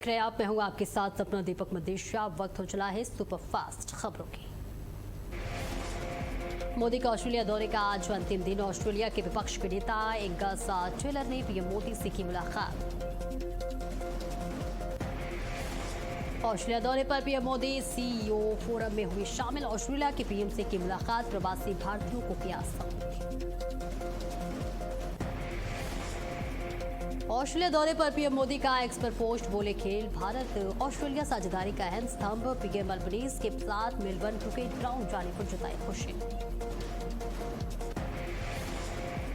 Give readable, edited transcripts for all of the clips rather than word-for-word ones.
आप मैं हूं आपके साथ सपना दीपक मदेशिया। वक्त हो चला है सुपरफास्ट खबरों की। मोदी का ऑस्ट्रेलिया दौरे का आज अंतिम दिन। ऑस्ट्रेलिया के विपक्ष के नेता एंगस टेलर ने पीएम मोदी से की मुलाकात। ऑस्ट्रेलिया दौरे पर पीएम मोदी सीईओ फोरम में हुए शामिल। ऑस्ट्रेलिया के पीएम से की मुलाकात। प्रवासी भारतीयों को किया संबोधित। ऑस्ट्रेलिया दौरे पर पीएम मोदी का एक्स पर पोस्ट। बोले खेल भारत ऑस्ट्रेलिया साझेदारी का अहम स्तंभ। पीएम अल्बनीज के साथ मेलबर्न क्रिकेट ग्राउंड जाने पर जताई खुशी।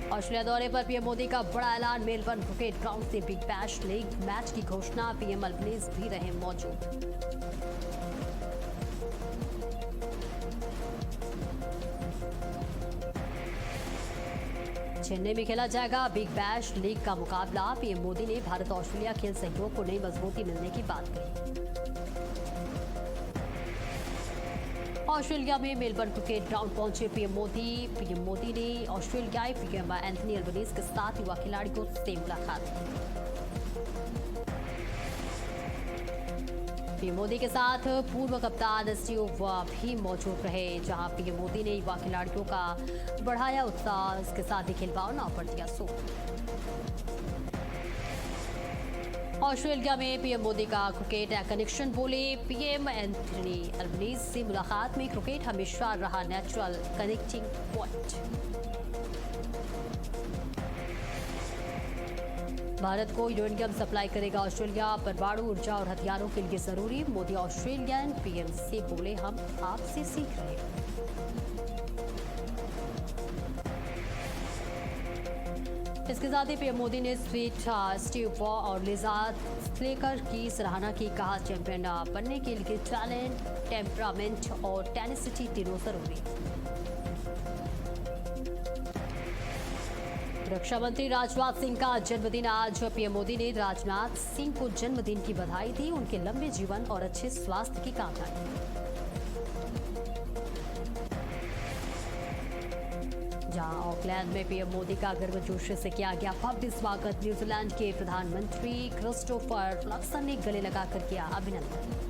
ऑस्ट्रेलिया दौरे पर पीएम मोदी का बड़ा ऐलान। मेलबर्न क्रिकेट ग्राउंड से बिग बैश लीग मैच की घोषणा। पीएम अल्बनीज भी रहे मौजूद। चेन्नई में खेला जाएगा बिग बैश लीग का मुकाबला। पीएम मोदी ने भारत ऑस्ट्रेलिया खेल सहयोग को नई मजबूती मिलने की बात कही। ऑस्ट्रेलिया में मेलबर्न क्रिकेट ग्राउंड पहुंचे पीएम मोदी ने ऑस्ट्रेलियाई पीएम एंथनी अल्बनीज के साथ युवा खिलाड़ियों से मुलाकात की। पीएम मोदी के साथ पूर्व कप्तान स्टीव भी मौजूद रहे। जहां पीएम मोदी ने युवा खिलाड़ियों का बढ़ाया उत्साह। इसके साथ ही खेल भावना पर दिया जोर। ऑस्ट्रेलिया में पीएम मोदी का क्रिकेट कनेक्शन। बोले पीएम एंथनी अल्बनीज से मुलाकात में क्रिकेट हमेशा रहा नेचुरल कनेक्टिंग पॉइंट। भारत को यूरेनियम सप्लाई करेगा ऑस्ट्रेलिया। परमाणु ऊर्जा और हथियारों के लिए जरूरी। मोदी ऑस्ट्रेलियन पीएम से बोले हम आपसे सीख रहे हैं। इसके साथ ही पीएम मोदी ने स्टीव वॉ और लिजा स्लेकर की सराहना की। कहा चैंपियन बनने के लिए टैलेंट, टेम्परामेंट और टेनिसिटी तीनों जरूरी। रक्षा मंत्री राजनाथ सिंह का जन्मदिन आज। पीएम मोदी ने राजनाथ सिंह को जन्मदिन की बधाई दी। उनके लंबे जीवन और अच्छे स्वास्थ्य की कामना की। जहां ऑकलैंड में पीएम मोदी का गर्मजोशी से किया गया भव्य स्वागत। न्यूजीलैंड के प्रधानमंत्री क्रिस्टोफर लक्सन ने गले लगाकर किया अभिनंदन।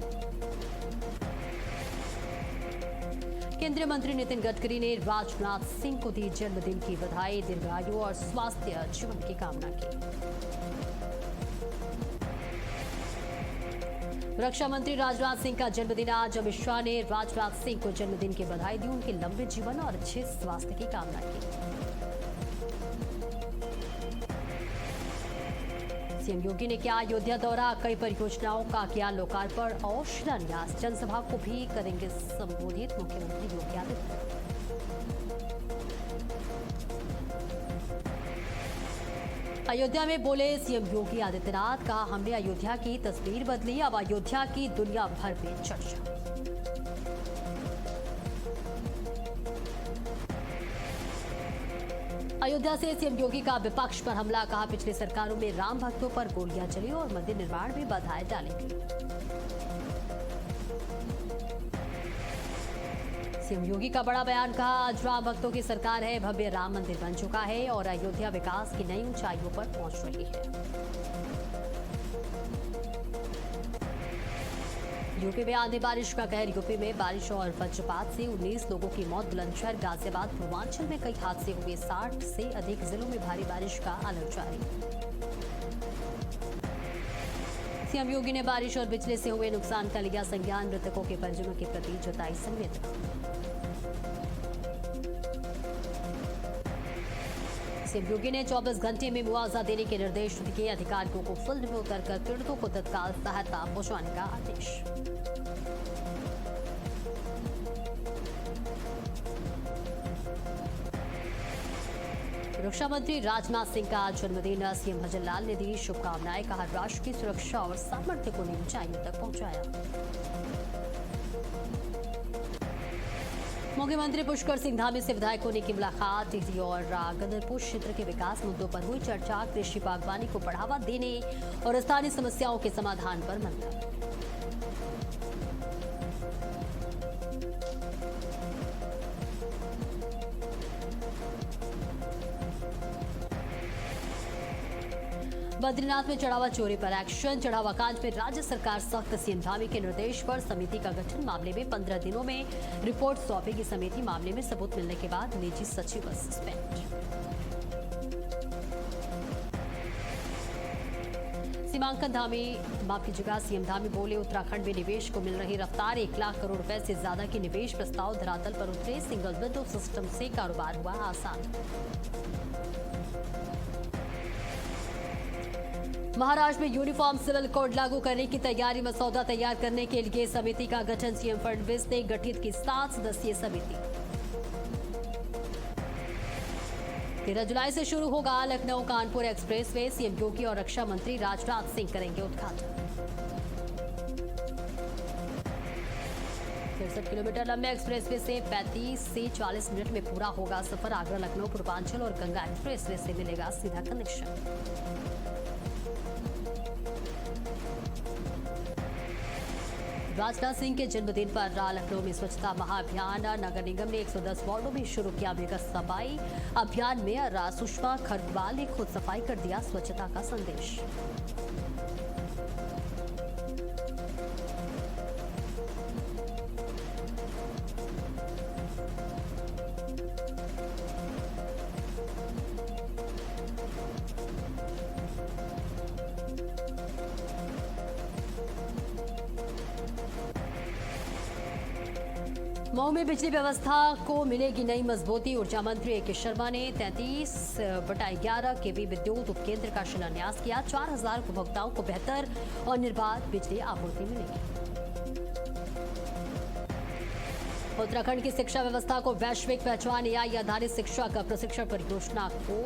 केंद्रीय मंत्री नितिन गडकरी ने राजनाथ सिंह को दी जन्मदिन की बधाई। दीर्घायु और स्वास्थ्य जीवन की कामना की। रक्षा मंत्री राजनाथ सिंह का जन्मदिन आज। अमित शाह ने राजनाथ सिंह को जन्मदिन की बधाई दी। उनके लंबे जीवन और अच्छे स्वास्थ्य की कामना की। सीएम योगी ने किया अयोध्या दौरा। कई परियोजनाओं का किया लोकार्पण और शिलान्यास। जनसभा को भी करेंगे संबोधित मुख्यमंत्री योगी आदित्यनाथ। अयोध्या में बोले सीएम योगी आदित्यनाथ। कहा हमने अयोध्या की तस्वीर बदली। अब अयोध्या की दुनिया भर में चर्चा। अयोध्या से सीएम योगी का विपक्ष पर हमला। कहा पिछली सरकारों में राम भक्तों पर गोलियां चली और मंदिर निर्माण में बाधाएं डाली गई। सीएम योगी का बड़ा बयान। कहा आज राम भक्तों की सरकार है। भव्य राम मंदिर बन चुका है और अयोध्या विकास की नई ऊंचाइयों पर पहुंच रही है। यूपी में आंधी बारिश का कहर। यूपी में बारिश और वज्रपात से 19 लोगों की मौत। बुलंदशहर, गाजियाबाद, पूर्वांचल में कई हादसे हुए। 60 से अधिक जिलों में भारी बारिश का अलर्ट जारी। सीएम योगी ने बारिश और बिजली से हुए नुकसान का लिया संज्ञान। मृतकों के परिजनों के प्रति जताई संवेदना। सीएम योगी ने 24 घंटे में मुआवजा देने के निर्देश दिए। अधिकारियों को फील्ड में उतरकर पीड़ितों को तत्काल सहायता पहुंचाने का आदेश। रक्षा मंत्री राजनाथ सिंह का जन्मदिन। सीएम भजनलाल ने दी शुभकामनाएं। कहा राष्ट्र की सुरक्षा और सामर्थ्य को नई ऊंचाइयों तक पहुंचाया। मुख्यमंत्री पुष्कर सिंह धामी से विधायकों ने की मुलाकात। टिहरी और गदरपुर क्षेत्र के विकास मुद्दों पर हुई चर्चा। कृषि बागवानी को बढ़ावा देने और स्थानीय समस्याओं के समाधान पर मंथन। बद्रीनाथ में चढ़ावा चोरी पर एक्शन। चढ़ावा कांड में राज्य सरकार सख्त। सीएम धामी के निर्देश पर समिति का गठन। मामले में 15 दिनों में रिपोर्ट सौंपेगी समिति। मामले में सबूत मिलने के बाद निजी सचिव सस्पेंड। सीमांकन धामी माफ कीजिएगा सीएम धामी बोले, उत्तराखंड में निवेश को मिल रही रफ्तार। 1 लाख करोड़ रुपए से ज्यादा के निवेश प्रस्ताव धरातल पर उतरे। सिंगल विंडो सिस्टम से कारोबार हुआ आसान। महाराष्ट्र में यूनिफॉर्म सिविल कोड लागू करने की तैयारी। मसौदा तैयार करने के लिए समिति का गठन। सीएम फडणवीस ने गठित की 7 सदस्यीय समिति। 13 जुलाई से शुरू होगा लखनऊ कानपुर एक्सप्रेसवे। सीएम योगी और रक्षा मंत्री राजनाथ सिंह करेंगे उद्घाटन। 63 किलोमीटर लंबे एक्सप्रेसवे से 35 से 40 मिनट में पूरा होगा सफर। आगरा लखनऊ पूर्वांचल और गंगा एक्सप्रेसवे से मिलेगा सीधा कनेक्शन। राजनाथ सिंह के जन्मदिन पर लखनऊ में स्वच्छता महाअभियान। नगर निगम ने 110 वार्डों में शुरू किया मेगा सफाई अभियान। मेयर सुषमा खरगवाल ने खुद सफाई कर दिया स्वच्छता का संदेश। मऊ में बिजली व्यवस्था को मिलेगी नई मजबूती। ऊर्जा मंत्री ए के शर्मा ने 33/11 केवी विद्युत उपकेंद्र का शिलान्यास किया। 4000 उपभोक्ताओं को बेहतर और निर्बाध बिजली आपूर्ति मिलेगी। उत्तराखंड की शिक्षा व्यवस्था को वैश्विक पहचान। एआई आधारित शिक्षा का प्रशिक्षण परियोजना को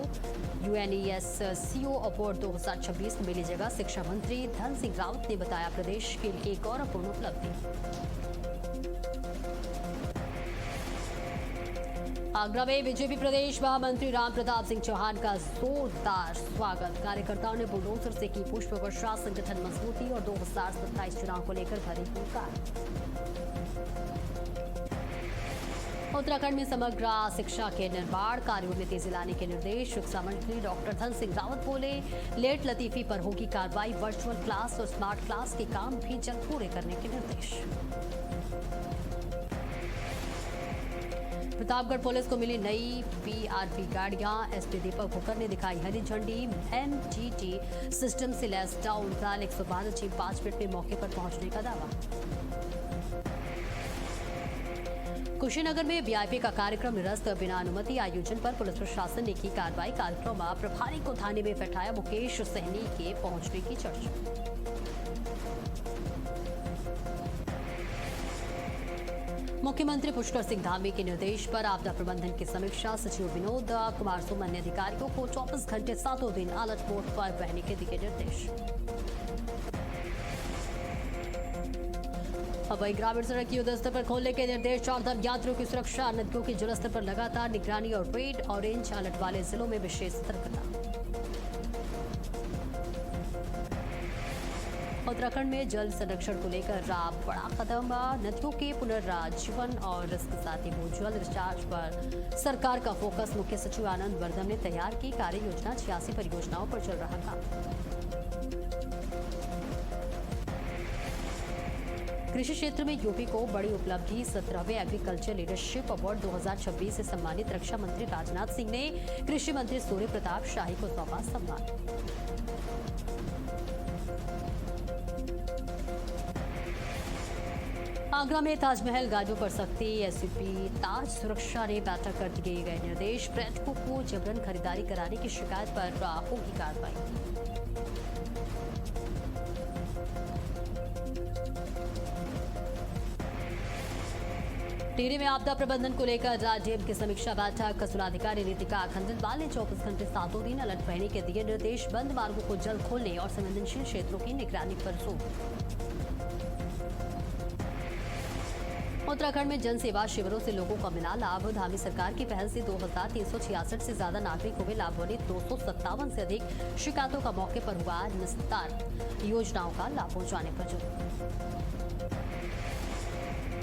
यूएनईएससीओ अवार्ड 2026 में मिली जगह। शिक्षा मंत्री धन सिंह रावत ने बताया प्रदेश के लिए गौरवपूर्ण उपलब्धि। आगरा में बीजेपी प्रदेश महामंत्री राम प्रताप सिंह चौहान का जोरदार स्वागत। कार्यकर्ताओं ने बुलडोजर से की पुष्प वर्षा। संगठन मजबूती और 2027 चुनाव को लेकर भरी हुंकार। उत्तराखंड में समग्र शिक्षा के निर्माण कार्यों में तेजी लाने के निर्देश। शिक्षा मंत्री डॉक्टर धन सिंह रावत बोले, लेट लतीफी पर होगी कार्रवाई। वर्चुअल क्लास और स्मार्ट क्लास के काम भी जल्द पूरे करने के निर्देश। प्रतापगढ़ पुलिस को मिली नई पीआरपी गाड़ियां। एसपी दीपक भुकर ने दिखाई हरी झंडी। एमजीटी सिस्टम से लैस डाउन। 112 जीप 5 मिनट में मौके पर पहुंचने का दावा। कुशीनगर में वीआईपी का कार्यक्रम निरस्त। बिना अनुमति आयोजन पर पुलिस प्रशासन ने की कार्रवाई। कार्यक्रम प्रभारी को थाने में बैठाया। मुकेश सहनी के पहुंचने की चर्चा। मुख्यमंत्री पुष्कर सिंह धामी के निर्देश पर आपदा प्रबंधन की समीक्षा। सचिव विनोद कुमार सुमन ने अधिकारियों को 24 घंटे 7 दिन अलर्ट मोड पर रहने के दिए निर्देश। हवाई ग्रामीण सड़क युद्ध स्तर पर खोलने के निर्देश। चारधाम यात्रियों की सुरक्षा। नदियों के जलस्तर पर लगातार निगरानी और रेड ऑरेंज अलर्ट वाले जिलों में विशेष सतर्कता। उत्तराखंड में जल संरक्षण को लेकर बड़ा कदम। नदियों के पुनर्जीवन और इसके साथ ही भूजल रिचार्ज पर सरकार का फोकस। मुख्य सचिव आनंद वर्धन ने तैयार की कार्य योजना। 86 परियोजनाओं पर चल रहा काम। कृषि क्षेत्र में यूपी को बड़ी उपलब्धि। 17वें एग्रीकल्चर लीडरशिप अवार्ड 2026 से सम्मानित। रक्षा मंत्री राजनाथ सिंह ने कृषि मंत्री सूर्य प्रताप शाही को सौंपा सम्मान। आगरा में ताजमहल गाड़ियों पर सख्ती। एसपी ताज सुरक्षा ने बैठक कर दिए गए निर्देश। पर्यटकों को जबरन खरीदारी कराने की शिकायत पर होगी कार्रवाई। टिहरी में आपदा प्रबंधन को लेकर डीएम की समीक्षा बैठक। जिलाधिकारी नीतिका खंडेलवाल ने 24 घंटे 7 दिन अलर्ट रहने के दिए निर्देश। बंद मार्गों को जल्द खोलने और संवेदनशील क्षेत्रों की निगरानी पर जोर। उत्तराखंड में जन सेवा शिविरों से लोगों को मिला लाभ। धामी सरकार की पहल से 2366 से ज्यादा नागरिक हुए लाभान्वित। 257 से अधिक शिकायतों का मौके पर हुआ निस्तार। योजनाओं का लाभ पहुंचाने पर जोर।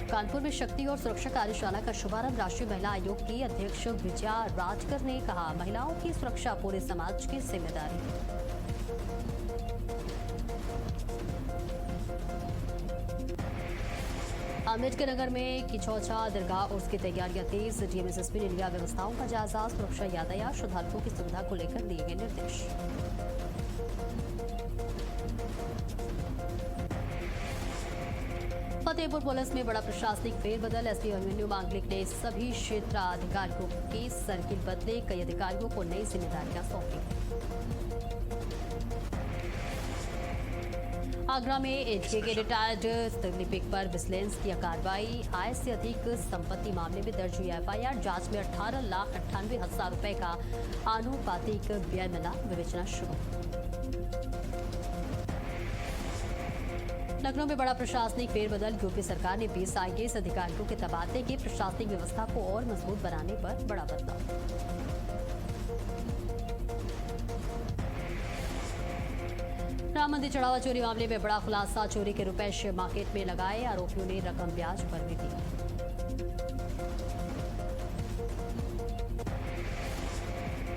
कानपुर में शक्ति और सुरक्षा कार्यशाला का शुभारंभ। राष्ट्रीय महिला आयोग की अध्यक्ष विजया राजकर ने कहा, महिलाओं की सुरक्षा पूरे समाज की जिम्मेदारी। अम्बेडकर नगर में किचौचा दरगाह उर्स की तैयारियां तेज। डीएमएसएसपी ने लिया व्यवस्थाओं का जायजा। सुरक्षा, यातायात, श्रद्धालुओं की सुविधा को लेकर दिए गए निर्देश। फतेहपुर पुलिस में बड़ा प्रशासनिक फेरबदल। एसपी अभिमन्यु मांगलिक ने सभी क्षेत्राधिकारियों के सर्किल बदले। कई अधिकारियों को नई जिम्मेदारियां सौंपी। आगरा में एचके के रिटायर्ड लिपिक पर विजिलेंस की कार्रवाई। आय से अधिक संपत्ति मामले में दर्ज हुई एफआईआर। जांच में 18,98,000 रुपए का आनुपातिक व्यय मिला। विवेचना शुरू। लखनऊ में बड़ा प्रशासनिक फेरबदल। यूपी सरकार ने 20 आईएएस अधिकारियों के तबादले के। प्रशासनिक व्यवस्था को और मजबूत बनाने पर बड़ा बदलाव। राम मंदिर चढ़ावा चोरी मामले में बड़ा खुलासा। चोरी के रुपए शेयर मार्केट में लगाए। आरोपियों ने रकम ब्याज पर भी दी।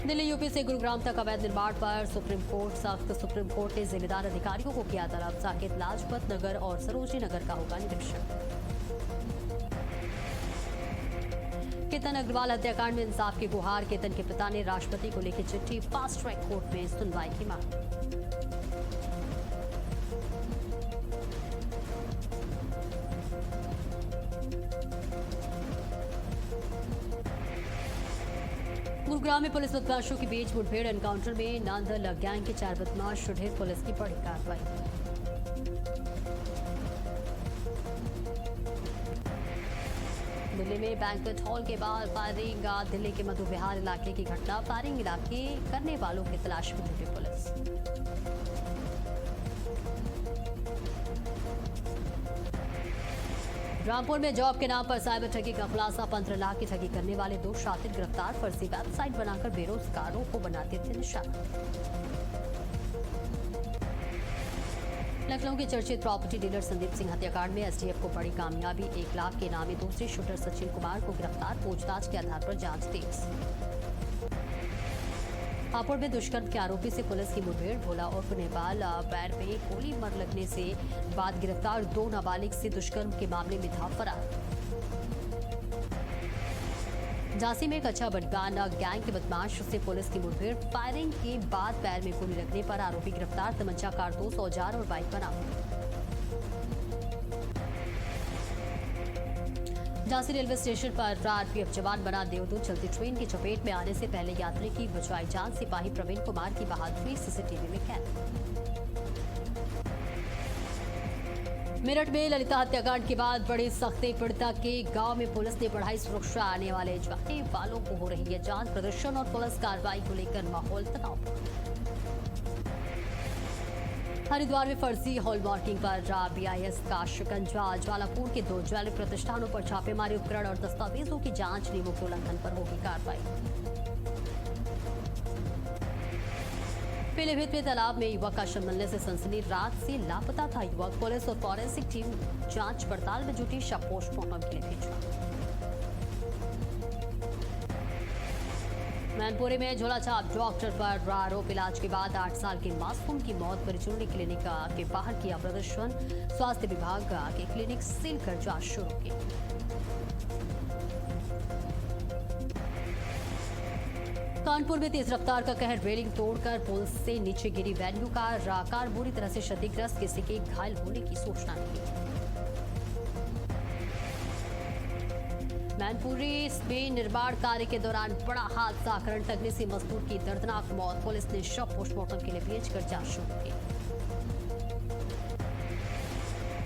दिल्ली यूपी से गुरुग्राम तक अवैध निर्माण पर सुप्रीम कोर्ट सख्त। सुप्रीम कोर्ट ने जिम्मेदार अधिकारियों को किया तलब। साकेत, लाजपत नगर और सरोजनी नगर का होगा निरीक्षण। केतन अग्रवाल हत्याकांड में इंसाफ की गुहार। केतन के पिता ने राष्ट्रपति को लिखी चिट्ठी। फास्ट ट्रैक कोर्ट में सुनवाई की मांग। गुरुग्राम में पुलिस बदमाशों के बीच मुठभेड़। एनकाउंटर में नांदल गैंग के 4 बदमाश। ढेर पुलिस की बड़ी कार्रवाई। दिल्ली में बैंक्वेट हॉल के बाहर फायरिंग। दिल्ली के मधु विहार इलाके की घटना। फायरिंग इलाके करने वालों की तलाश में जुटी पुलिस। रामपुर में जॉब के नाम पर साइबर ठगी का खुलासा। 15 लाख की ठगी करने वाले 2 शातिर गिरफ्तार। फर्जी वेबसाइट बनाकर बेरोजगारों को बनाते थे निशाना। लखनऊ के चर्चित प्रॉपर्टी डीलर संदीप सिंह हत्याकांड में एसटीएफ को बड़ी कामयाबी। 1 लाख के इनामी दूसरे शूटर सचिन कुमार को गिरफ्तार। पूछताछ के आधार पर जांच तेज। हापुड़ में दुष्कर्म के आरोपी से पुलिस की मुठभेड़। भोला उर्फ नेपाल पैर में गोली मार लगने से बाद गिरफ्तार। 2 नाबालिग से दुष्कर्म के मामले में था फरार। झांसी में कच्चा बटगान गैंग के बदमाश से पुलिस की मुठभेड़। फायरिंग के बाद पैर में गोली लगने पर आरोपी गिरफ्तार। तमंचा, कारतूस, औजार और बाइक बरामद। झांसी रेलवे स्टेशन पर आरपीएफ जवान बना देवदूत। चलती ट्रेन की चपेट में आने से पहले यात्री की बचाई जान। सिपाही प्रवीण कुमार की बहादुरी सीसीटीवी में कैद। मेरठ में ललिता हत्याकांड के बाद बड़ी सख्ती। पीड़िता के गांव में पुलिस ने बढ़ाई सुरक्षा। आने वाले जाने वालों को हो रही है जांच। प्रदर्शन और पुलिस कार्रवाई को लेकर माहौल तनाव। हरिद्वार में फर्जी हॉलमार्किंग पर बीआईएस का शिकंजा। ज्वालापुर के 2 ज्वेलरी प्रतिष्ठानों पर छापेमारी। उपकरण और दस्तावेजों की जांच। नियमों के उल्लंघन पर होगी कार्रवाई। पीलीभीत में तालाब में युवक का शव मिलने से सनसनी। रात से लापता था युवक। पुलिस और फॉरेंसिक टीम जांच पड़ताल में जुटी। शव पोस्टमार्टम के लिए भेजा। मैनपुरी में झोलाछाप डॉक्टर पर आरोप। इलाज के बाद 8 साल के मासूम की मौत। परिजनों ने क्लिनिक के बाहर किया प्रदर्शन। स्वास्थ्य विभाग के क्लिनिक सील कर जांच शुरू की। कानपुर में तेज रफ्तार का कहर। रेलिंग तोड़कर पुल से नीचे गिरी वैन्यू कार बुरी तरह से क्षतिग्रस्त। किसी के घायल होने की सूचना नहीं। मैनपुरी में निर्माण कार्य के दौरान बड़ा हादसा। करंट लगने से मजदूर की दर्दनाक मौत। पुलिस ने शव पोस्टमार्टम के लिए भेजकर जांच शुरू की।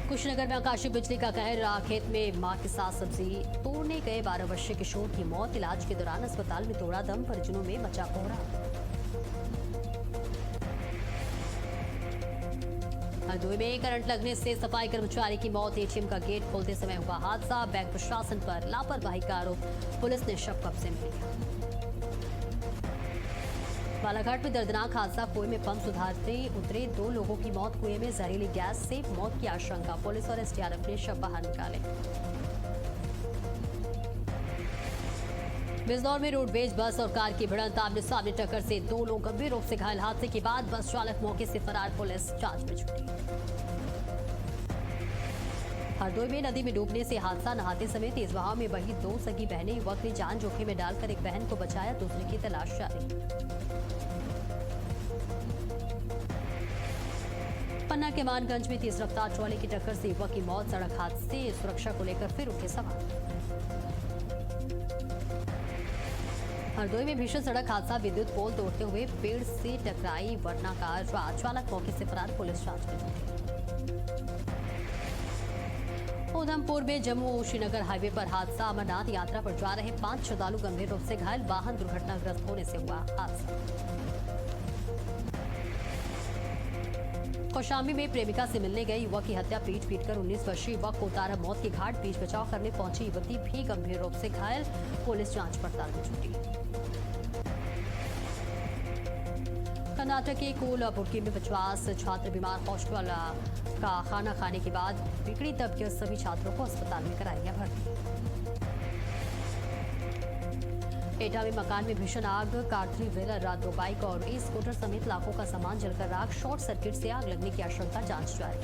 कुशीनगर में आकाशीय बिजली का कहर। खेत में मां के साथ सब्जी तोड़ने गए 12 वर्षीय किशोर की मौत। इलाज के दौरान अस्पताल में तोड़ा दम। परिजनों में मचा कोहराम। हरदोई में करंट लगने से सफाई कर्मचारी की मौत। एटीएम का गेट खोलते समय हुआ हादसा। बैंक प्रशासन पर लापरवाही का आरोप। पुलिस ने शव कब्जे में लिया। बालाघाट में दर्दनाक हादसा। कुएं में पंप सुधारते उतरे 2 लोगों की मौत। कुएं में जहरीली गैस से मौत की आशंका। पुलिस और एसडीआरएफ ने शव बाहर निकाले। बिजनौर में रोडवेज बस और कार की भिड़ंत। आमने सामने टक्कर से 2 लोग गंभीर रूप से घायल। हादसे के बाद बस चालक मौके से फरार। पुलिस जांच में जुटी। हरदोई में नदी में डूबने से हादसा। नहाते समय तेज बहाव में बही दो सगी बहनें। युवक ने जान जोखिम में डालकर एक बहन को बचाया, दूसरे की तलाश जारी। पन्ना के मानगंज में तेज रफ्तार ट्रॉली की टक्कर से युवक की मौत। सड़क हादसे सुरक्षा को लेकर फिर उठे सवाल। हरदोई में भीषण सड़क हादसा। विद्युत पोल तोड़ते हुए पेड़ से टकराई वरना कार। चालक मौके से फरार, पुलिस जांच में जुटी। उधमपुर में जम्मू श्रीनगर हाईवे पर हादसा। अमरनाथ यात्रा पर जा रहे 5 श्रद्धालु गंभीर रूप से घायल। वाहन दुर्घटनाग्रस्त होने से हुआ हादसा। कौशाम्बी में प्रेमिका से मिलने गए युवक की हत्या। पीट-पीटकर 19 वर्षीय युवक को उतारा मौत की घाट। बीच बचाव करने पहुंची युवती भी गंभीर रूप से घायल। पुलिस जांच पड़ताल में जुटी। कर्नाटक के कोल्हापुर में 50 छात्र बीमार। हॉस्टल का खाना खाने के बाद बिगड़ी तबीयत। सभी छात्रों को अस्पताल में कराया गया भर्ती। एटा में मकान में भीषण आग। कार 3 व्हीलर, रात 2 बाइक और स्कूटर समेत लाखों का सामान जलकर राख। शॉर्ट सर्किट से आग लगने की आशंका, जांच जारी।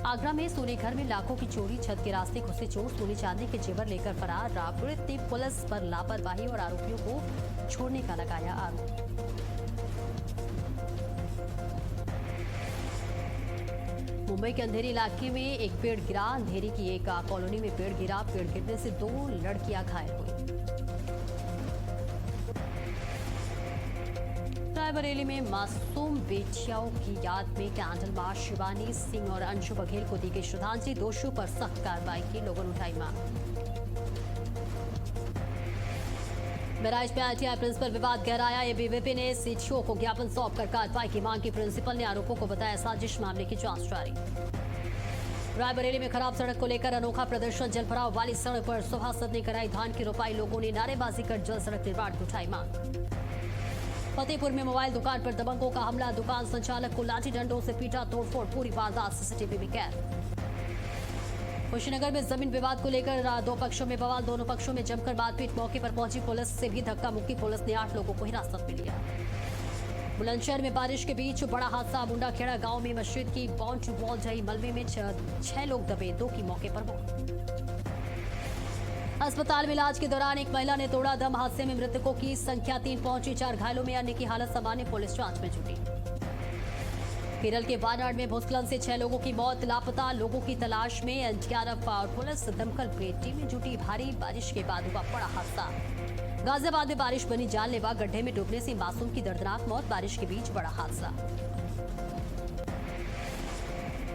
आगरा में सोने घर में लाखों की चोरी। छत के रास्ते घुसे चोर। सोने चांदी के जेवर लेकर फरार। राबड़ित ने पुलिस पर लापरवाही और आरोपियों को छोड़ने का लगाया आरोप। मुंबई के अंधेरी इलाके में एक पेड़ गिरा। अंधेरी की एक कॉलोनी में पेड़ गिरा। पेड़ गिरने से 2 लड़कियां घायल हुई। रायबरेली में मासूम बेटियों की याद में कैंडल मार्च। शिवानी सिंह और अंशु बघेल को दी गई श्रद्धांजलि। दोषियों पर सख्त कार्रवाई की, लोगों ने उठाई मांग। बहराइच में आईटीआई प्रिंसिपल विवाद गहराया। एबीवीपी ने सीटीओ को ज्ञापन सौंपकर कार्रवाई की मांग की। प्रिंसिपल ने आरोपों को बताया साजिश। मामले की जांच जारी। रायबरेली में खराब सड़क को लेकर अनोखा प्रदर्शन। जलभराव वाली सड़क पर सभासद ने कराई धान की रोपाई। लोगों ने नारेबाजी कर जल सड़क निर्माण की उठाई मांग। फतेहपुर में मोबाइल दुकान पर दबंगों का हमला। दुकान संचालक को लाठी डंडों से पीटा। तोड़फोड़, पूरी वारदात सीसीटीवी में कैद। कुशीनगर में जमीन विवाद को लेकर 2 पक्षों में बवाल। दोनों पक्षों में जमकर मारपीट। मौके पर पहुंची पुलिस से भी धक्का मुक्की। पुलिस ने 8 लोगों को हिरासत में लिया। बुलंदशहर में बारिश के बीच बड़ा हादसा। मुंडाखेड़ा गांव में मस्जिद की बाउंड्री वॉल ढही। मलबे में 6 लोग दबे। 2 की मौके पर मौत। अस्पताल में इलाज के दौरान एक महिला ने तोड़ा दम। हादसे में मृतकों की संख्या 3 पहुंची। 4 घायलों में, अन्य की हालत सामान्य। पुलिस जांच में जुटी। केरल के वायनाड में भूस्खलन से 6 लोगों की मौत। लापता लोगों की तलाश में एनडीआरएफ और पुलिस दमकल की टीमें जुटी। भारी बारिश के बाद हुआ बड़ा हादसा। गाजियाबाद में बारिश बनी जानलेवा। गड्ढे में डूबने से मासूम की दर्दनाक मौत। बारिश के बीच बड़ा हादसा।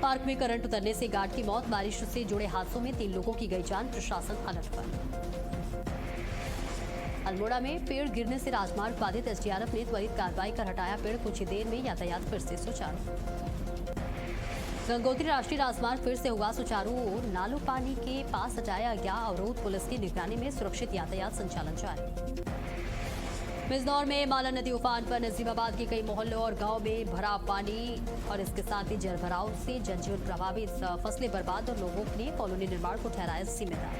पार्क में करंट उतरने से गार्ड की मौत। बारिश से जुड़े हादसों में 3 लोगों की गई जान। प्रशासन अलर्ट पर। अल्मोड़ा में पेड़ गिरने से राजमार्ग बाधित। एसडीआरएफ ने त्वरित कार्रवाई कर हटाया पेड़। कुछ ही देर में यातायात फिर से सुचारू। गंगोत्री राष्ट्रीय राजमार्ग फिर से हुआ सुचारू। नालू पानी के पास हटाया गया अवरोध। पुलिस की निगरानी में सुरक्षित यातायात संचालन जारी। बिजनौर में माला नदी उफान पर। नजीबाबाद के कई मोहल्लों और गांव में भरा पानी और इसके साथ ही जलभराव से जनजीवन प्रभावित। फसलें बर्बाद और लोगों ने कॉलोनी निर्माण को ठहराया जिम्मेदार।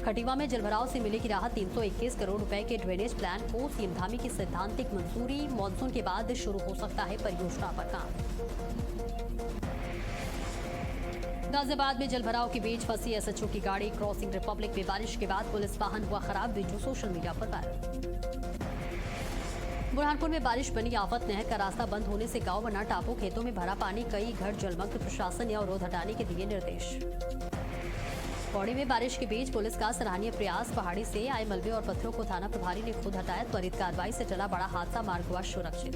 खटीमा में जलभराव से मिलेगी राहत। 321 करोड़ रुपए के ड्रेनेज प्लान को सीएम धामी की सैद्धांतिक मंजूरी। मानसून के बाद शुरू हो सकता है परियोजना पर काम। गाजियाबाद में जलभराव के बीच फंसी एसएचओ की गाड़ी। क्रॉसिंग रिपब्लिक में बारिश के बाद पुलिस वाहन हुआ खराब। वीडियो सोशल मीडिया पर वायरल। बुरहानपुर में बारिश बनी आफत। नहर का रास्ता बंद होने से गांव बना टापू। खेतों में भरा पानी। कई घर जलमग्न। प्रशासन ने अवरोध हटाने के दिए निर्देश। पौड़ी में बारिश के बीच पुलिस का सराहनीय प्रयास। पहाड़ी से आए मलबे और पत्थरों को थाना प्रभारी ने खुद हटाया। त्वरित कार्रवाई से चला बड़ा हादसा। मार्ग हुआ सुरक्षित।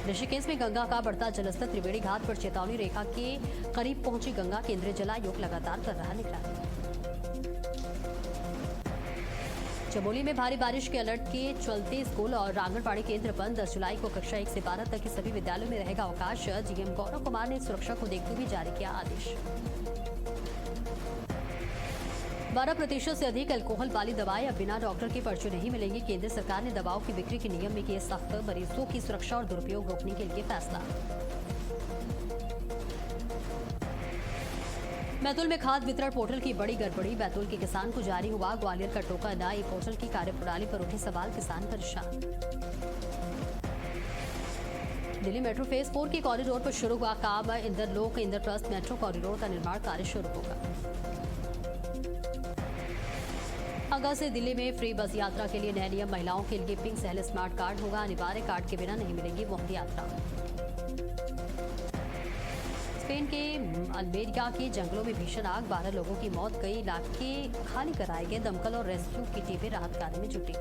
ऋषिकेश में गंगा का बढ़ता जलस्तर। त्रिवेणी घाट पर चेतावनी रेखा के करीब पहुंची गंगा। केंद्रीय जल आयोग लगातार कर रहा निगरानी। चमोली में भारी बारिश के अलर्ट के चलते स्कूल और आंगनबाड़ी केंद्र बंद। 10 जुलाई को कक्षा 1 से 12 तक के सभी विद्यालयों में रहेगा अवकाश। डीएम गौरव कुमार ने सुरक्षा को देखते हुए जारी किया आदेश। 12% से अधिक अल्कोहल वाली दवाएं अब बिना डॉक्टर के पर्चे नहीं मिलेंगी। केंद्र सरकार ने दवाओं की बिक्री के नियम में किए सख्त। मरीजों की सुरक्षा और दुरुपयोग रोकने के लिए फैसला। बैतूल में खाद वितरण पोर्टल की बड़ी गड़बड़ी। बैतूल के किसान को जारी हुआ ग्वालियर का टोकन। नए पोर्टल की कार्यप्रणाली पर उठे सवाल। किसान परेशान। दिल्ली मेट्रो फेज 4 के कॉरिडोर पर शुरू हुआ काम। इंद्रलोक इंद्रप्रस्थ मेट्रो कॉरिडोर का निर्माण कार्य शुरू होगा। अगस्त से दिल्ली में फ्री बस यात्रा के लिए नए नियम। महिलाओं के लिए पिंक सहल स्मार्ट कार्ड होगा अनिवार्य। कार्ड के बिना नहीं मिलेगी वह यात्रा। स्पेन के अल्मेरिया के जंगलों में भीषण आग, 12 लोगों की मौत, कई इलाके खाली कराए गए। दमकल और रेस्क्यू की टीमें राहत कार्य में जुटी।